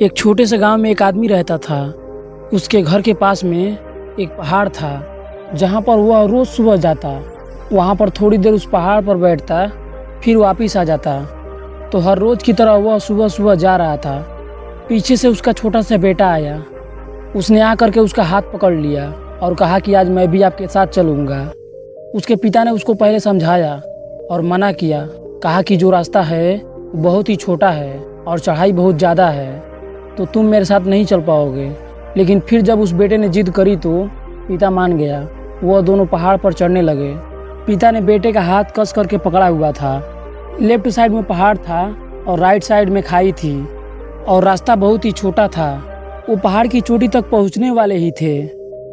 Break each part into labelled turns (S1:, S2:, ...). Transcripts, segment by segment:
S1: एक छोटे से गांव में एक आदमी रहता था। उसके घर के पास में एक पहाड़ था जहां पर वह रोज़ सुबह जाता। वहां पर थोड़ी देर उस पहाड़ पर बैठता, फिर वापस आ जाता। तो हर रोज़ की तरह वह सुबह सुबह जा रहा था। पीछे से उसका छोटा सा बेटा आया। उसने आकर के उसका हाथ पकड़ लिया और कहा कि आज मैं भी आपके साथ चलूँगा। उसके पिता ने उसको पहले समझाया और मना किया। कहा कि जो रास्ता है वो बहुत ही छोटा है और चढ़ाई बहुत ज़्यादा है, तो तुम मेरे साथ नहीं चल पाओगे। लेकिन फिर जब उस बेटे ने जिद करी तो पिता मान गया। वह दोनों पहाड़ पर चढ़ने लगे। पिता ने बेटे का हाथ कस करके पकड़ा हुआ था। लेफ्ट साइड में पहाड़ था और राइट साइड में खाई थी और रास्ता बहुत ही छोटा था। वो पहाड़ की चोटी तक पहुंचने वाले ही थे,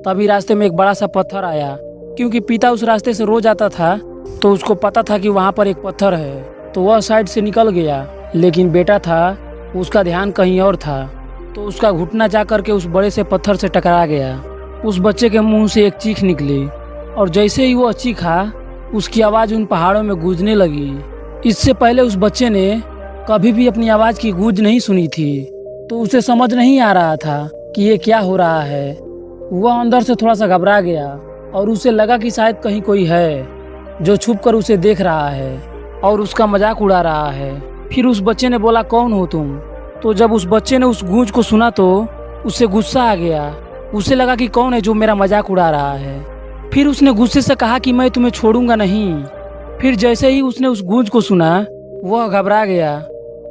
S1: तभी रास्ते में एक बड़ा सा पत्थर आया। क्योंकि पिता उस रास्ते से रोज आता था तो उसको पता था कि वहाँ पर एक पत्थर है, तो वह साइड से निकल गया। लेकिन बेटा था, उसका ध्यान कहीं और था, तो उसका घुटना जा करके उस बड़े से पत्थर से टकरा गया। उस बच्चे के मुंह से एक चीख निकली और जैसे ही वो चीखा, उसकी आवाज़ उन पहाड़ों में गूंजने लगी। इससे पहले उस बच्चे ने कभी भी अपनी आवाज़ की गूंज नहीं सुनी थी, तो उसे समझ नहीं आ रहा था कि ये क्या हो रहा है। वह अंदर से थोड़ा सा घबरा गया और उसे लगा कि शायद कहीं कोई है जो छुप कर उसे देख रहा है और उसका मजाक उड़ा रहा है। फिर उस बच्चे ने बोला, कौन हो तुम? तो जब उस बच्चे ने उस गूंज को सुना तो उसे गुस्सा आ गया। उसे लगा कि कौन है जो मेरा मजाक उड़ा रहा है। फिर उसने गुस्से से कहा कि मैं तुम्हें छोड़ूंगा नहीं। फिर जैसे ही उसने उस गूंज को सुना, वह घबरा गया।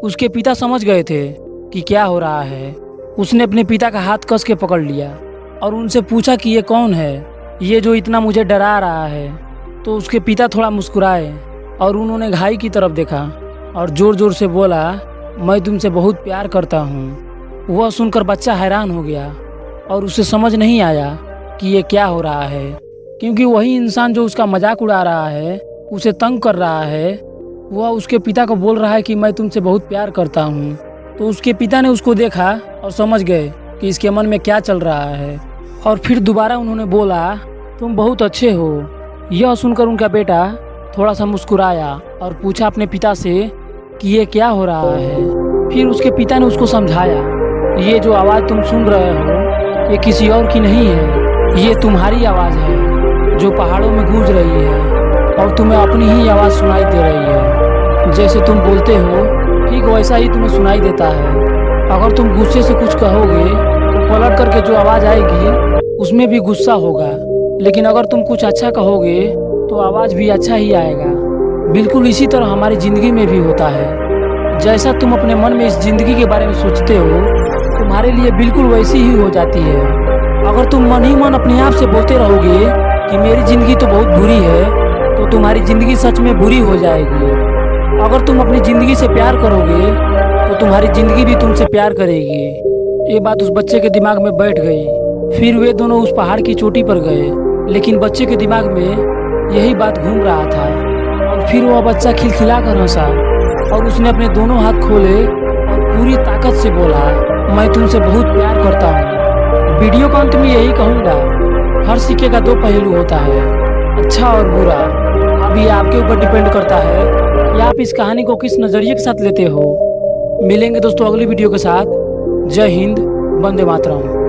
S1: उसके पिता समझ गए थे कि क्या हो रहा है। उसने अपने पिता का हाथ कस के पकड़ लिया और उनसे पूछा कि ये कौन है, ये जो इतना मुझे डरा रहा है। तो उसके पिता थोड़ा मुस्कुराए और उन्होंने घाई की तरफ देखा और जोर जोर से बोला, मैं तुमसे बहुत प्यार करता हूँ। वह सुनकर बच्चा हैरान हो गया और उसे समझ नहीं आया कि ये क्या हो रहा है, क्योंकि वही इंसान जो उसका मजाक उड़ा रहा है, उसे तंग कर रहा है, वह उसके पिता को बोल रहा है कि मैं तुमसे बहुत प्यार करता हूँ। तो उसके पिता ने उसको देखा और समझ गए कि इसके मन में क्या चल रहा है, और फिर दोबारा उन्होंने बोला, तुम बहुत अच्छे हो। यह सुनकर उनका बेटा थोड़ा सा मुस्कुराया और पूछा अपने पिता से कि ये क्या हो रहा है। फिर उसके पिता ने उसको समझाया, ये जो आवाज़ तुम सुन रहे हो ये किसी और की नहीं है, ये तुम्हारी आवाज़ है जो पहाड़ों में गूंज रही है और तुम्हें अपनी ही आवाज़ सुनाई दे रही है। जैसे तुम बोलते हो ठीक वैसा ही तुम्हें सुनाई देता है। अगर तुम गुस्से से कुछ कहोगे तो पलट करके जो आवाज़ आएगी उसमें भी गुस्सा होगा, लेकिन अगर तुम कुछ अच्छा कहोगे तो आवाज़ भी अच्छा ही आएगा। बिल्कुल इसी तरह हमारी ज़िंदगी में भी होता है। जैसा तुम अपने मन में इस ज़िंदगी के बारे में सोचते हो, तुम्हारे लिए बिल्कुल वैसी ही हो जाती है। अगर तुम मन ही मन अपने आप से बोलते रहोगे कि मेरी ज़िंदगी तो बहुत बुरी है, तो तुम्हारी ज़िंदगी सच में बुरी हो जाएगी। अगर तुम अपनी ज़िंदगी से प्यार करोगे तो तुम्हारी ज़िंदगी भी तुमसे प्यार करेगी। ये बात उस बच्चे के दिमाग में बैठ गई। फिर वे दोनों उस पहाड़ की चोटी पर गए, लेकिन बच्चे के दिमाग में यही बात घूम रहा था। और फिर वह बच्चा खिलखिला कर हंसा और उसने अपने दोनों हाथ खोले और पूरी ताकत से बोला, मैं तुमसे बहुत प्यार करता हूँ। वीडियो के अंत में यही कहूँगा, हर सिक्के का दो पहलू होता है, अच्छा और बुरा। अभी आपके ऊपर डिपेंड करता है कि आप इस कहानी को किस नज़रिए के साथ लेते हो। मिलेंगे दोस्तों अगली वीडियो के साथ। जय हिंद, वंदे मातरम।